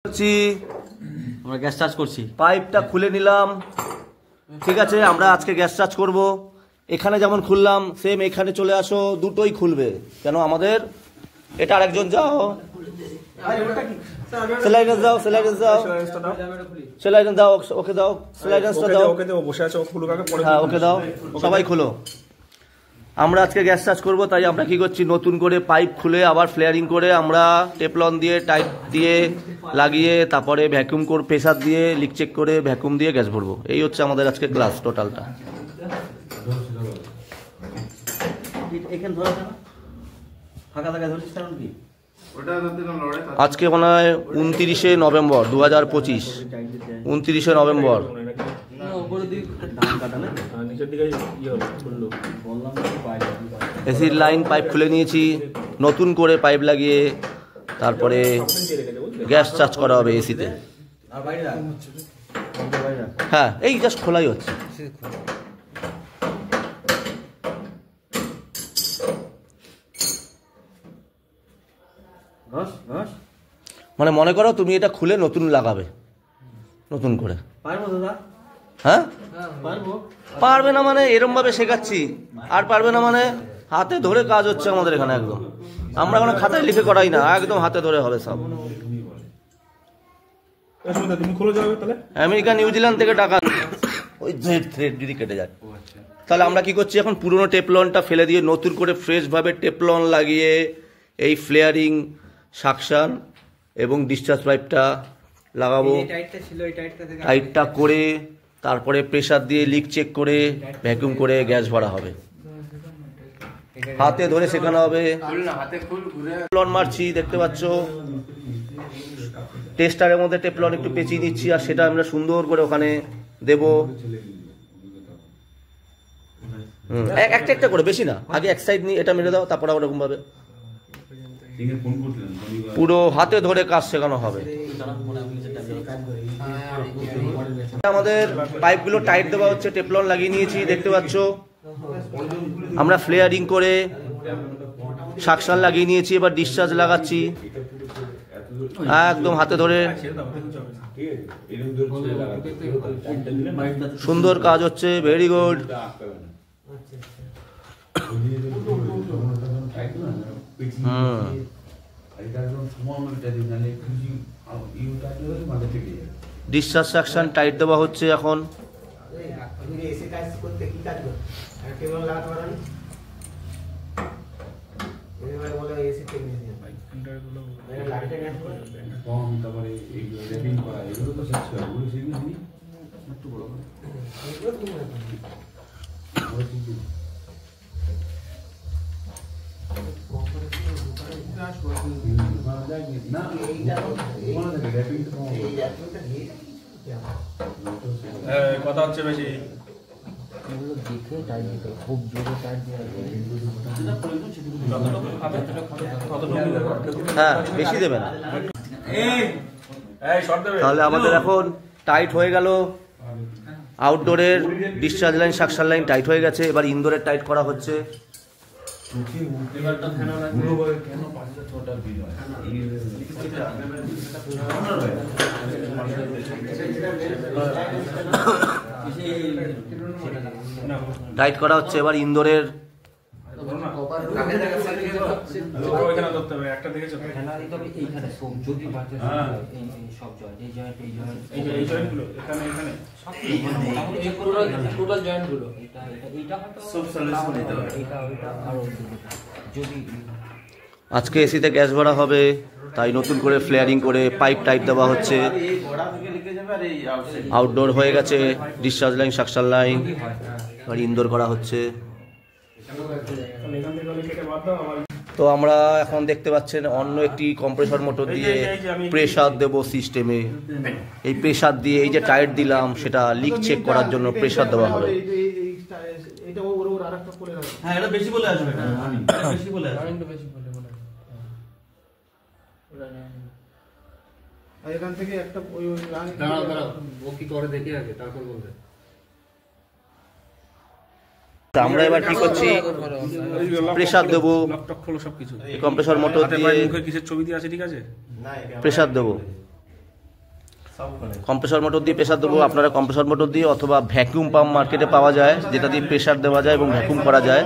আমরা gas charge করছি, পাইপটা খুলে নিলাম। ঠিক আছে, আমরা আজকে গ্যাস চার্জ করব। এখানে যেমন খুললাম সেম এখানে চলে আসো, দুটোই খুলবে। কেন আমাদের এটা আরেকজন যাও, স্যালাইডার দাও, স্যালাইডার দাও, স্যালাইডার দাও, ওকে দাও, স্যালাইডারটা দাও, ওকে দাও, বসে আছে, ওকে খুলুক আগে, হ্যাঁ ওকে দাও, সবাই খোলো। আমরা আজকে গ্যাস চার্জ করব, তাই আমরা কি করছি, নতুন করে পাইপ খুলে আবার ফ্লেয়ারিং করে আমরা টেপলন দিয়ে টাইপ দিয়ে লাগিয়ে তারপরে ভ্যাকুম করে প্রেসার দিয়ে লিক চেক করে ভ্যাকুম দিয়ে গ্যাস ভরবো। এই হচ্ছে আমাদের আজকে ক্লাস টোটালটা। আজকে মনে হয় 29শে নভেম্বর 2025, 29শে নভেম্বর। এসির লাইন পাইপ খুলে নিয়েছি, নতুন করে পাইপ লাগিয়ে তারপরে গ্যাস চার্জ করা হবে এসিতে। হ্যাঁ, এই জাস্ট খোলাই হচ্ছে। মানে মনে করো তুমি এটা খুলে নতুন লাগাবে, নতুন করে। হ্যাঁ পারবে না মানে এরম ভাবে শেখাচ্ছি, আর পারবে না মানে হাতে ধরে কাজ হচ্ছে আমাদের এখানে। একদম আমরা কোনো খাতায় লিখে করাই না, একদম হাতে ধরে হবে সব। আমেরিকা নিউজিল্যান্ড থেকে টাকা ওই থ্রেড যদি কেটে যায়, তাহলে আমরা কি করছি, এখন পুরোনো টেপলনটা ফেলে দিয়ে নতুন করে ফ্রেশ ভাবে টেপলন লাগিয়ে এই ফ্লেয়ারিং, সাকশন এবং ডিসচার্জ পাইপটা লাগাবো। টাইটটা করে তারপরে প্রেসার দিয়ে লিক চেক করে ভ্যাকুম করে গ্যাস ভরা হবে। হাতে ধরে শেখানো হবে। টেপলন মারছি, দেখতে পাচ্ছ টেস্টারের মধ্যে টেপলন একটু পেঁচিয়ে নিচ্ছি, আর সেটা আমরা সুন্দর করে ওখানে দেব। একটা একটা করে, বেশি না। আগে এক সাইড নিয়ে এটা মেরে দাও, তারপর ওরকম ভাবে পুরো হাতে ধরে কাজ শেখানো হবে। আমাদের পাইপগুলো টাইট দেওয়া হচ্ছে, টেপলন লাগিয়ে নিয়েছি, দেখতে পাচ্ছ। আমরা ফ্লেয়ারিং করে সাকশন লাগিয়ে নিয়েছি, এবার ডিসচার্জ লাগাচ্ছি একদম হাতে ধরে। সুন্দর কাজ হচ্ছে, very good. Discharge section tight দেওয়া হচ্ছে এখন। কথা হচ্ছে বেশি, হ্যাঁ বেশি দেবে না। তাহলে আমাদের এখন টাইট হয়ে গেল। আউটডোরের discharge line, suction line tight হয়ে গেছে। এবার ইনডোরের টাইট করা হচ্ছে। টাইট করা হচ্ছে এবার ইনডোরের। আজকে এসিতে গ্যাস ভরা হবে, তাই নতুন করে ফ্লেয়ারিং করে পাইপ টাইপ দেওয়া হচ্ছে। আউটডোর হয়ে গেছে, ডিসচার্জ লাইন, সাকশন লাইন, আর ইনডোর করা হচ্ছে। তো আমরা এখন দেখতে পাচ্ছেন অন্য একটি কম্প্রেসর মোটর দিয়ে প্রেসার দেব সিস্টেমে। এই প্রেসার দিয়ে এই যে টায়ার দিলাম সেটা লিক চেক করার জন্য প্রেসার দেওয়া হবে। এখান থেকে একটা দেখি আগে, তারপর বলবে। আমরা এবার কি করছি, প্রেসার দেবো, কম্প্রেসর মোটর দিয়ে মুখে কিসের ছবি দিয়ে আছে, ঠিক আছে, প্রেসার দেবো। কম্প্রেসর মোটর দিয়ে প্রেসার দেবো, আপনারা কম্প্রেসর মোটর দিয়ে অথবা ভ্যাকুয়াম পাম্প মার্কেটে পাওয়া যায় যেটা দিয়ে প্রেসার দেওয়া যায় এবং ভ্যাকুয়াম করা যায়,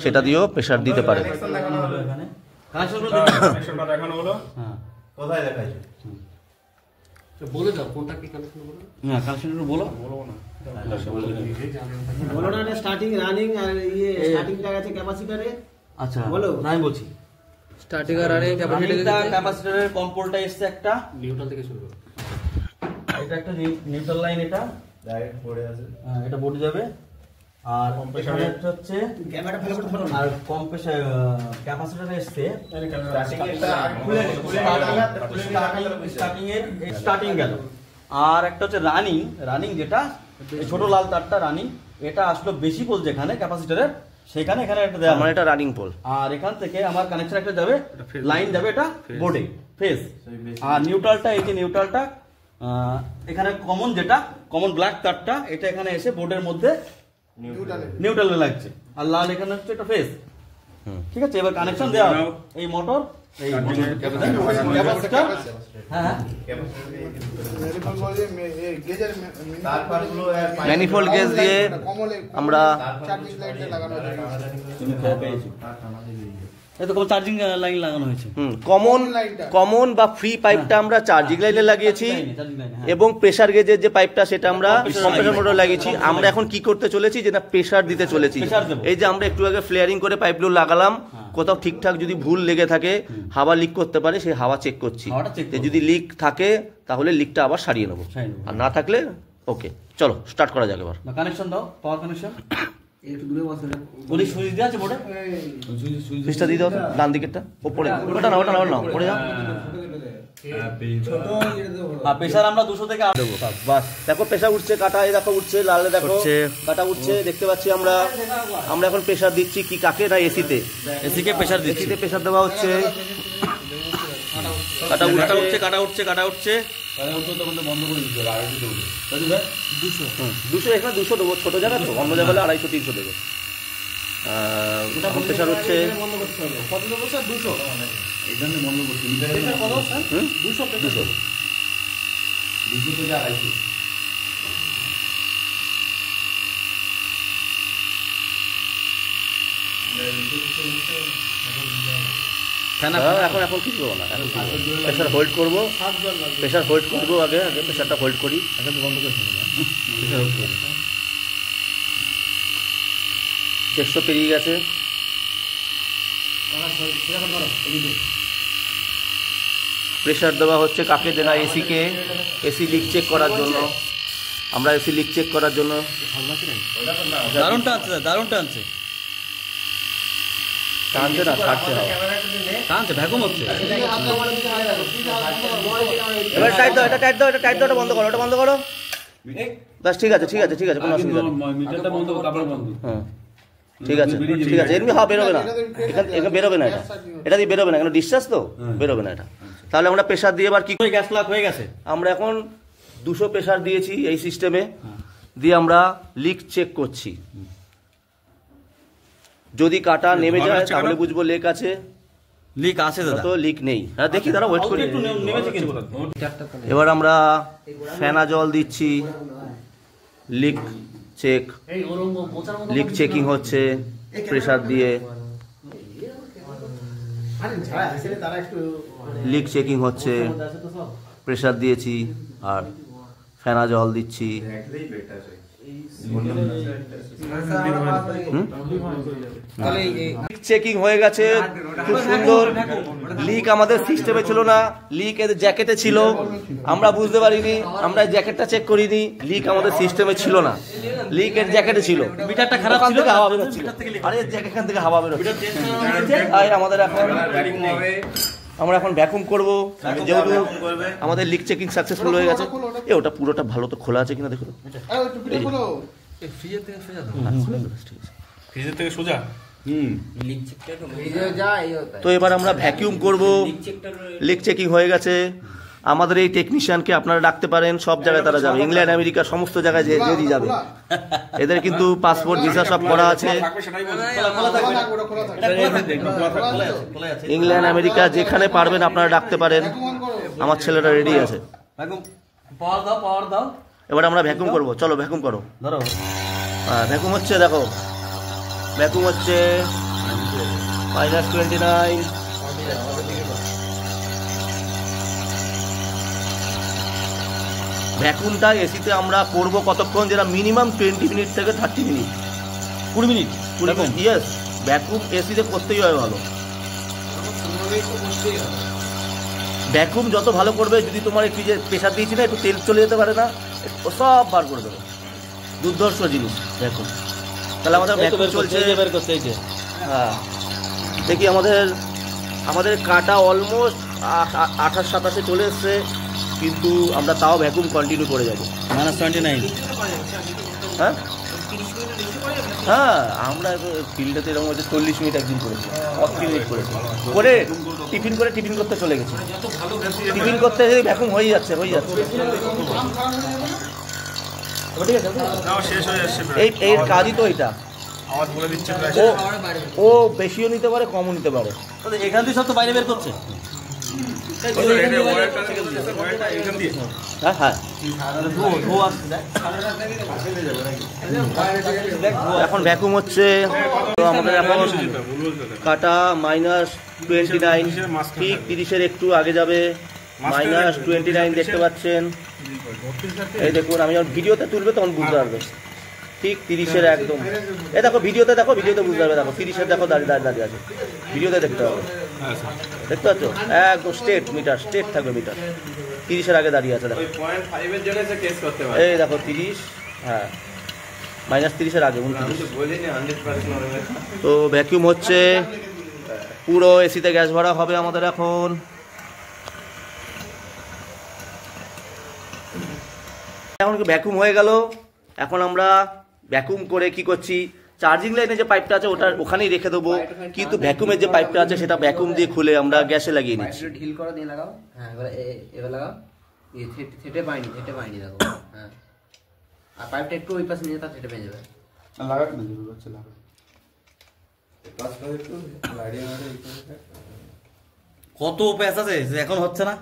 সেটা দিয়েও প্রেসার দিতে পারেন। দেখানো হলো, কোথায় দেখাইছো? বলে দাও কোনটা কি কানেকশন বলো। হ্যাঁ কানেকশন বলো বলো না, এটা স্টার্টিং রানিং আর ইয়ে স্টার্টিংটা আছে ক্যাপাসিটরে। আচ্ছা বলো। আমি বলছি স্টার্টিং আর রানিং ক্যাপাসিটরের কম্পোলটা এসছে একটা, নিউট্রাল থেকে শুরু করো। এটা একটা নিউট্রাল লাইন, এটা ডাইরেক্ট পড়ে আছে। এটা বোর্ডে যাবে। আর এখানে একটা হচ্ছে ক্যামেরা ফেলে করে ধরো না। আর কম্প্রেসর ক্যাপাসিটর এসছে স্টার্টিং গেল। আর একটা হচ্ছে রানিং যেটা ছোট লাল তারটা রানিং, এটা আসলো বেশি পোল যেখানে ক্যাপাসিটরের সেখানে এখানে একটা দেওয়া, মানে এটা রানিং পোল। আর এখান থেকে আমার কানেকশন একটা যাবে, লাইন যাবে এটা বোর্ডে ফেজ। আর নিউট্রালটা, এই যে নিউট্রালটা এখানে কমন, যেটা কমন ব্ল্যাক তারটা, এটা এখানে এসে বোর্ডের মধ্যে নিউট্রালে লাগছে। আর লাল এখানে হচ্ছে এটা ফেজ। ঠিক আছে, এবার কানেকশন দেওয়া এই মোটর, এই ক্যাপাসিটর, হ্যাঁ ম্যানিফোল্ড গেজ দিয়ে আমরা চার্জিং লাইন লাগানো হয়েছে। কমন বা ফ্রি পাইপটা আমরা চার্জিং লাইনে লাগিয়েছি এবং প্রেসার গেজের যে পাইপটা সেটা আমরা কম্প্রেসর মোটর লাগিয়েছি। আমরা এখন কি করতে চলেছি, যেটা প্রেসার দিতে চলেছি। এই যে আমরা একটু আগে ফ্লেয়ারিং করে পাইপগুলো লাগালাম, কোথাও ঠিকঠাক যদি ভুল লেগে থাকে, হাওয়া লিক করতে পারে, সেই হাওয়া চেক করছি। যদি লিক থাকে তাহলে লিকটা আবার সারিয়ে নেবো, আর না থাকলে ওকে। চলো স্টার্ট করা যাক এবার। কানেকশন দাও, পাওয়ার কানেকশন একটু দূরে বসে না। ওই সুইচ দেওয়া আছে বোর্ডে, সুইচটা দিয়ে দাও তো, ডান দিকেরটা ওপরে। ওটা না পড়ে যাও। আর প্রেসার আমরা 200 থেকে দেবো। বাস, দেখো প্রেসার উঠছে, কাটা এই দেখো উঠছে, লালে দেখো কাটা উঠছে, দেখতে পাচ্ছি আমরা। আমরা এখন প্রেসার দিচ্ছি কি কাকে, না এসিতে। এসিকে প্রেসার দিচ্ছি, এসিতে প্রেসার দেওয়া হচ্ছে। কাটা উঠছে তখন তো বন্ধ করে দিতে হবে। 200 এখানে 200 দেবো, ছোট জায়গা তো, অন্য জায়গায় 250-300 দেবো। প্রেসার হচ্ছে কত দেবো স্যার? 200 এই জন্য বন্ধ করছি। 200 থেকে 250। এখন কি করবো না, এখন প্রেসার হোল্ড করবো, আগে প্রেসারটা হোল্ড করি। এখন বন্ধ করে 100 পেরিয়ে গেছে। প্রেসার দেওয়া হচ্ছে কাকে, দেনা এসিকে। এসি লিক চেক করার জন্য, আমরা এসি লিক চেক করার জন্য। দারুণ টানছে না, ছাড়ছে না, ভ্যাকুয়াম হচ্ছে। এবার টাইট দাও, এটা টাইট দাও, এটা বন্ধ করো, ওটা বন্ধ করো। বাস, ঠিক আছে, কোনো অসুবিধা নেই। মিটারটা বন্ধ করো, তারপরে বন্ধ। হ্যাঁ ঠিক আছে, এমনি হাওয়া বেরোবে না, এখানে বেরোবে না, এটা দিয়ে বেরোবে না, কেন ডিসচার্জ তো বেরোবে না এটা। তাহলে আমরা প্রেসার দিয়ে এবার কি করে, গ্যাস লাগ হয়ে গেছে। আমরা এখন 200 প্রেসার দিয়েছি এই সিস্টেমে, দিয়ে আমরা লিক চেক করছি। যদি কাটা নেমে যায় তাহলে বুঝবো লিক আছে, লিক আছে দাদা, তো লিক নেই। হ্যাঁ দেখি, তারা ওয়েট করি। এবার আমরা ফেনা জল দিচ্ছি, লিক চেকিং হচ্ছে প্রেসার দিয়ে, লিক চেকিং হচ্ছে, প্রেসার দিয়েছি আর ফেনা জল দিচ্ছি। চেকিং হয়ে গেছে, খুব সুন্দর। লিক আমাদের সিস্টেমে ছিল না, লিক এদের জ্যাকেটে ছিল, আমরা বুঝতে পারিনি, আমরা জ্যাকেটটা চেক করিনি, লিক আমাদের সিস্টেমে ছিল না, লিক এর জ্যাকেটে ছিল। মিটারটা খারাপ ছিল, হাওয়া বেরোচ্ছিল, আরে এখান থেকে হাওয়া বেরোচ্ছে। আমাদের এখন আমরা এখন ভ্যাকুম করবো, যেহেতু আমাদের লিক চেকিং সাকসেসফুল হয়ে গেছে। ওটা পুরোটা ভালো তো খোলা আছে কিনা দেখো। ফ্রিজের থেকে সোজা। তো এবার আমরা ভ্যাকিউম করব, লিক চেকিং হয়ে গেছে। আমাদের এই টেকনিশিয়ানকে আপনারা ডাকতে পারেন, সব জায়গায় তারা যাবে, ইংল্যান্ড আমেরিকা সমস্ত জায়গায় যদি যাবে। এদের কিন্তু পাসপোর্ট ভিসা সব করা আছে, ইংল্যান্ড আমেরিকা যেখানে পারবেন আপনারা ডাকতে পারেন, আমার ছেলেরা রেডি আছে। পাওয়ার দাও। এবার আমরা ভ্যাকুম করব, চলো ভ্যাকুম করো। ধরো হ্যাঁ ভ্যাকুম হচ্ছে, দেখো ভ্যাকুম হচ্ছে -29। ভ্যাকুমটা এসিতে আমরা করব কতক্ষণ, যেটা মিনিমাম 20 মিনিট থেকে 30 minute, 20 minute. 20 minute, yes. Vacuum এসিতে করতেই হয় ভালো। ভ্যাকুম যত ভালো করবে, যদি তোমার একটু যে প্রেশার দিয়েছি না, একটু তেল চলে যেতে পারে না, ও সব বার করে দেবে। দুর্ধর্ষ জিনিস ভ্যাকুম। তাহলে আমাদের ভ্যাকুম চলছে, বের করতে এই যে। হ্যাঁ দেখি আমাদের কাটা অলমোস্ট 28-27 চলে এসছে, কিন্তু আমরা তাও ভ্যাকুম কন্টিনিউ করে যাবো। -29। হ্যাঁ হ্যাঁ, আমরা ফিল্ডেতে এরকম হচ্ছে 40 মিনিট একদিন করেছি, 40 মিনিট করেছি, করে টিফিন করতে চলে গেছি। টিফিন করতে ভ্যাকুম হয়ে যাচ্ছে। এই কাজই তো এটা। ও বেশিও নিতে পারে, কমও নিতে পারে। এখান থেকে সব তো বাইরে বের করছে। হ্যাঁ হ্যাঁ, এখন ভ্যাকুম হচ্ছে। তো আমাদের এখন কাটা -29, ঠিক 30-এর একটু আগে যাবে। -29 দেখতে পাচ্ছেন, এই দেখুন। আমি যখন ভিডিওতে তুলবে তখন বুঝতে পারবে, ঠিক 30-এর একদম। এই দেখো ভিডিওতে বুঝতে পারবে। দেখো 30-এর দেখো দাঁড়িয়ে আছে, ভিডিওতে দেখতে হবে। দেখতে পাচ্ছ একদম স্ট্রেট মিটার, স্ট্রেট থাকবে মিটার। 30-এর আগে দাঁড়িয়ে আছে, দেখো এই দেখো 30, হ্যাঁ -30-এর আগে 29। তো ভ্যাকিউম হচ্ছে, পুরো এসিতে গ্যাস ভরা হবে আমাদের এখন। এখন কি ভ্যাকুম হয়ে গেল। এখন আমরা ভ্যাকুম করে কি করছি, চার্জিং লাইনে যে পাইপটা আছে ওটা ওখানেই রেখে দেবো, কিন্তু ভ্যাকুমের যে পাইপটা আছে সেটা ভ্যাকুম দিয়ে খুলে আমরা গ্যাসে লাগিয়ে নিচ্ছি। ঢিল করে দিয়ে লাগাও। হ্যাঁ এবার লাগাও। থেটে পাইনি দেখো। হ্যাঁ, আর পাইপটা একটু ওই পাশে নিয়ে তা থেটে পেয়ে যাবে। কত প্যাচ আছে যে এখন হচ্ছে না।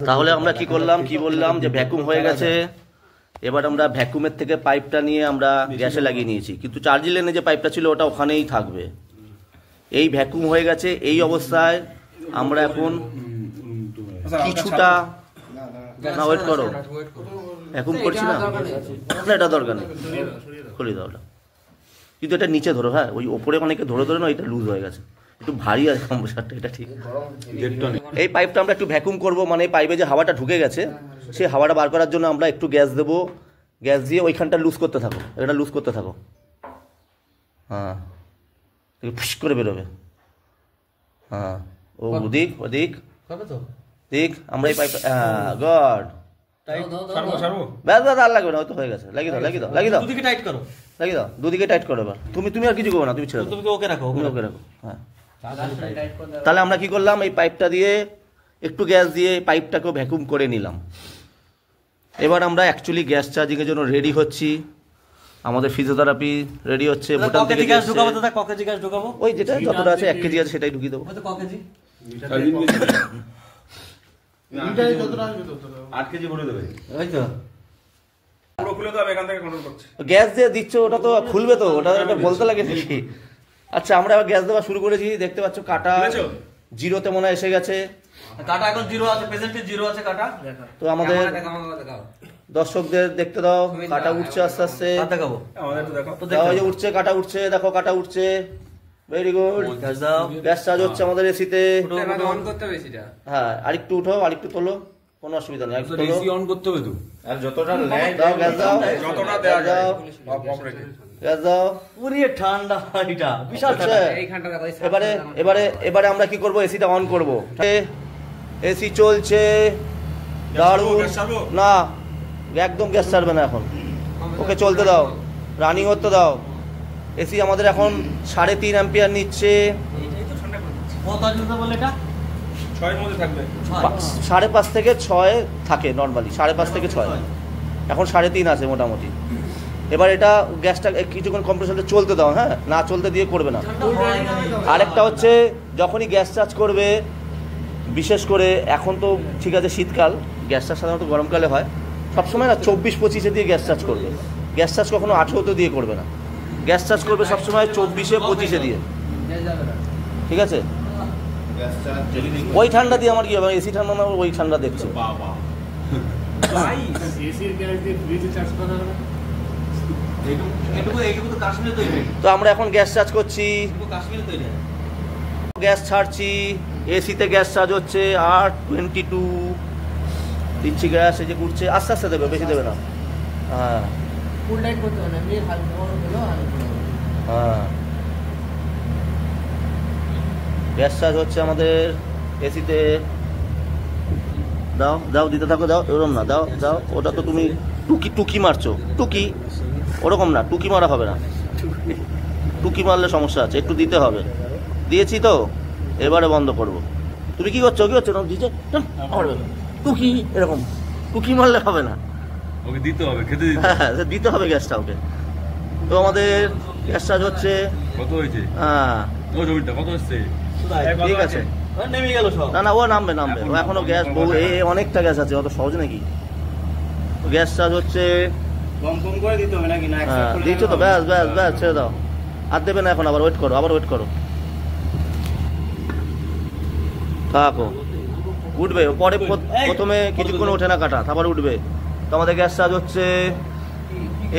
তাহলে আমরা কি করলাম, কি বললাম যে ভ্যাকুম হয়ে গেছে। এবার আমরা ভ্যাকুমের থেকে পাইপটা নিয়ে আমরা গ্যাসে লাগিয়ে নিয়েছি, কিন্তু চার্জিং লাইনে যে পাইপটা ছিল ওটা ওখানেই থাকবে। এই ভ্যাকুম হয়ে গেছে। এই অবস্থায় আমরা এখন কিছুটা না ওয়েট করো, ভ্যাকুম করছি না, এটা দরকার নেই, খুলে দাও ওটা। কিন্তু এটা নিচে ধরো, হ্যাঁ ওই ওপরে অনেকে ধরে না, এটা লুজ হয়ে গেছে, একটু ভারী আছে কম্প্রেসারটা, এটা ঠিক। এই পাইপটা আমরা একটু ভ্যাকুম করব, মানে পাইপে যে হাওয়াটা ঢুকে গেছে সেই হাওয়াটা বার করার জন্য আমরা একটু গ্যাস দেবো। গ্যাস দিয়ে ওইখানটা লুজ করতে থাকো, এটা লুজ করতে থাকো। হ্যাঁ ফুস করে বেরোবে। হ্যাঁ ওদিক দিক আমরা এই পাইপটা, হ্যাঁ গড, ব্যাস আর লাগবে না, হয়তো হয়ে গেছে। লাগিয়ে দাও দুদিকে টাইট করো, লাগিয়ে দাও, দুদিকে টাইট করো। এবার তুমি আর কিছু করো না, তুমি ছেড়ে দাও, তুমি ওকে রাখো। হ্যাঁ তাহলে আমরা কি করলাম, এই পাইপটা দিয়ে একটু গ্যাস দিয়ে পাইপটাকেও ভ্যাকুম করে নিলাম। এবার আমরা অ্যাকচুয়ালি গ্যাস চার্জিংয়ের জন্য রেডি হচ্ছি। আমাদের ফিজিওথেরাপি রেডি হচ্ছে। ভুটান থেকে গ্যাস ঢোকাবো, দাদা ক কেজি গ্যাস ঢোকাবো? ওই যেটা যতটা আছে 1 কেজি আছে সেটাই ঢুকিয়ে দেবো। ক কেজি? 8 কেজি ভরে দেবে। ওই তো পুরো খুলে দাও, এখান থেকে কন্ট্রোল করছে। গ্যাস দিয়ে দিচ্ছ, ওটা তো খুলবে তো, ওটা বলতে লাগে নাকি? আচ্ছা আমরা আবার গ্যাস দেওয়া শুরু করেছি। দেখতে পাচ্ছ কাটা জিরোতে মনে হয় এসে গেছে। কাটা এখন 0 আছে, প্রেজেন্টে 0 আছে কাটা। তো আমাদের দর্শকদের দেখতে দাও, কাটা উঠছে আস্তে আস্তে। দেখাবো আমাদের তো দেখো তো উঠছে, কাটা উঠছে, দেখো কাটা উঠছে। Very good. গ্যাস দাও। গ্যাস চার্জ হচ্ছে আমাদের এসিতে। অন করতে হবে সেটা। হ্যাঁ আরেকটু উঠাও, আরেকটু তোলো, কোনো অসুবিধা নেই। আরেকটু তোলো, এসি অন করতে হবে তো। আর যতটা দাও গ্যাস দাও, যতটা দেওয়া যায় অফ রেখে গ্যাস দাও। পুরি ঠান্ডা, এটা বিশাল আচ্ছা, ঠান্ডা। এইখানটা দেখো। এবারে আমরা কি করব, এসিটা অন করব। এসি চলছে, দারুণ। না একদম গ্যাস ছাড়বে না এখন, ওকে চলতে দাও, রানিং হতে দাও। এসি আমাদের এখন 3.5 অ্যাম্পিয়ার নিচ্ছে। কত আছে বলে এটা? 6 এর মধ্যে থাকবে। 5.5 থেকে 6 থাকে নর্মালি, 5.5 থেকে 6। এখন 3.5 আছে মোটামুটি। এবার এটা গ্যাসটা কিছুক্ষণ কম্প্রেসারটা চলতে দাও, হ্যাঁ, না চলতে দিয়ে করবে না। আরেকটা হচ্ছে যখনই গ্যাস চার্জ করবে, বিশেষ করে এখন তো ঠিক আছে শীতকাল, গ্যাস চার্জ সাধারণত গরমকালে হয়, সবসময় না 24-25 দিয়ে গ্যাস চার্জ করবে। গ্যাস চার্জ কখনো 18 দিয়ে করবে না, গ্যাস চার্জ করবে সবসময় 24-25 দিয়ে, ঠিক আছে? ওই ঠান্ডা দিয়ে আমার কি হবে, এসি ঠান্ডা না, ওই ঠান্ডা দেখছি। তো আমরা এখন গ্যাস চার্জ করছি, গ্যাস ছাড়ছি, এসিতে গ্যাস চার্জ হচ্ছে 822 দিচ্ছি গ্যাস, এই যে ঘুরছে, আস্তে আস্তে দেবে, বেশি দেবে না। হ্যাঁ ফুল লাইট করতে হবে না, এমনি হালকা হলো আর হ্যাঁ, গ্যাস চার্জ হচ্ছে আমাদের এসিতে। দাও দাও, দিতে থাকো, দাও, এরকম না, দাও দাও, ওটা তো তুমি টুকি মারছো, টুকি ওরকম না, টুকি মারা হবে না, টুকি মারলে সমস্যা আছে, একটু দিতে হবে। দিয়েছি তো, এবারে বন্ধ করব। তুমি কি করছো না দিচ্ছে টুকি, এরকম টুকি মারলে হবে না, ওকে দিতে হবে, খেতে দিতে হবে। হ্যাঁ দিতে হবে গ্যাসটা ওকে। তো আমাদের গ্যাস চার্জ হচ্ছে কত হয়েছে? হ্যাঁ ও জমিটা কত হচ্ছে? ঠিক আছে, নেমে গেল সব। না না, ও নামবে, ও এখনো গ্যাস বহু, অনেকটা গ্যাস আছে, অত সহজ নাকি। গ্যাস চার্জ হচ্ছে কম কম করে দিতে হবে নাকি না? হ্যাঁ দিচ্ছ তো, ব্যাস ব্যাস ব্যাস, ছেড়ে দাও, আর দেবে না এখন, আবার ওয়েট করো, থাকো, উঠবে পরে, প্রথমে কিছুক্ষণ ওঠে না কাটা, তারপর উঠবে। তো আমাদের গ্যাস চার্জ হচ্ছে,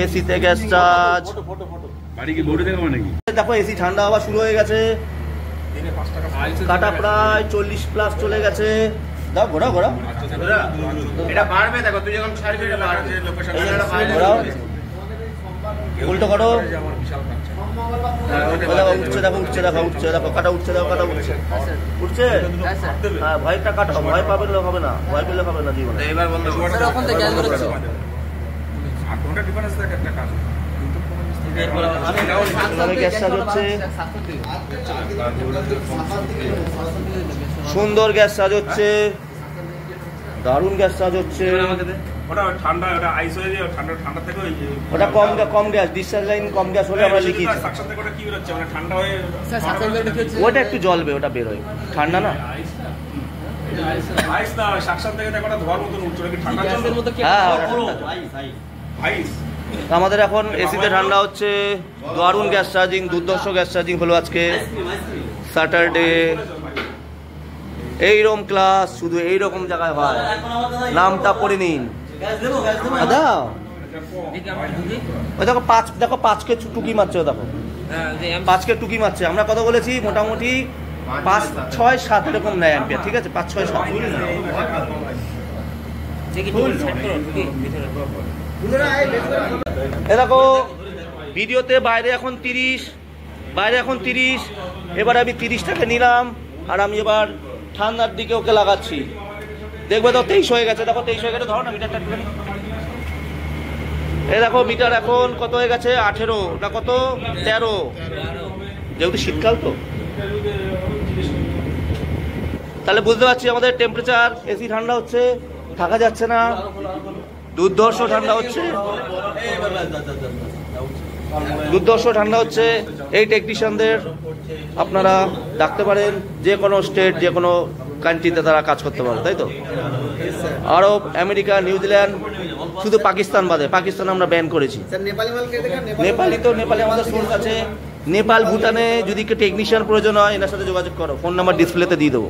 এসিতে গ্যাস চার্জ, বাড়ি কি বোর্ডে দেখাবো নাকি? দেখো এসি ঠান্ডা হওয়া শুরু হয়ে গেছে, কাটা প্রায় 40+ চলে গেছে। দাও ঘোরাও, এটা বাড়বে, দেখো তুই যখন ছাড়বি এটা বাড়বে। ঘোরাও, উল্টো করো, দেখো কাটা উঠছে, উঠছে, হ্যাঁ ভয়টা কাটাও, ভয় পাবে না, হবে না, ভয় পেলে হবে না জীবনে। এবার বন্ধ কর। তখন থেকে গ্যাস বেরোচ্ছে। গ্যাস চার্জ হচ্ছে সুন্দর, গ্যাস চার্জ হচ্ছে দারুণ, গ্যাস চার্জ হচ্ছে। ওটা ঠান্ডা, ওটা আইস হয়ে যায়, ঠান্ডা থেকে ওটা কম গ্যাস, ডিসচার্জ লাইন কম গ্যাস হলে আমরা লিখি, সাকশন থেকে ওটা কি বেরোচ্ছে, মানে ঠান্ডা হয়ে স্যার সাকশন বের হচ্ছে। ওটা একটু জ্বলবে, ওটা বেরোয়, ঠান্ডা না। আইস না, সাকশন থেকে দেখো ওটা ধোয়ার মতন উঠছে, কি ঠান্ডা গ্যাসের মতো কি হ্যাঁ আইস। আমাদের এখন এসিতে ঠান্ডা হচ্ছে, দারুণ গ্যাস চার্জিং, দুর্ধর্ষ গ্যাস চার্জিং হলো আজকে স্যাটারডে। এইরকম ক্লাস শুধু এইরকম জায়গায় হয়, নামটা পড়ে নিন। দাও ওই দেখো 5কে টুকি মারছে, দেখো 5কে টুকি মারছে। আমরা কত বলেছি, মোটামুটি 5, 6, 7 এরকম নেয় অ্যাম্পিয়ার, ঠিক আছে, 5, 6, 7। এ দেখো ভিডিওতে বাইরে এখন 30, এবার আমি 30টাকে নিলাম, আর আমি এবার ঠান্ডার দিকে ওকে লাগাচ্ছি, দেখবে তো 23 হয়ে গেছে। দেখো 23 হয়ে গেছে, ধরো না মিটারটা একটুখানি। এই দেখো মিটার এখন কত হয়ে গেছে, 18 না কত, 13, যেহেতু শীতকাল তো, তাহলে বুঝতে পারছি আমাদের টেম্পারেচার, এসি ঠান্ডা হচ্ছে, থাকা যাচ্ছে না, দুর্ধর্ষ ঠান্ডা হচ্ছে, এই টেকনিশিয়ানদের আপনারা ডাকতে পারেন, যে কোনো স্টেট, যে কোনো কান্ট্রিতে তারা কাজ করতে পারে, তাই তো? আরব, আমেরিকা, নিউজিল্যান্ড, শুধু পাকিস্তান বাদে, পাকিস্তান আমরা ব্যান করেছি। নেপালি আমাদের সোর্স আছে, নেপাল, ভুটানে যদি টেকনিশিয়ান প্রয়োজন হয় এনার সাথে যোগাযোগ করো, ফোন নাম্বার ডিসপ্লেতে দিয়ে দেবো।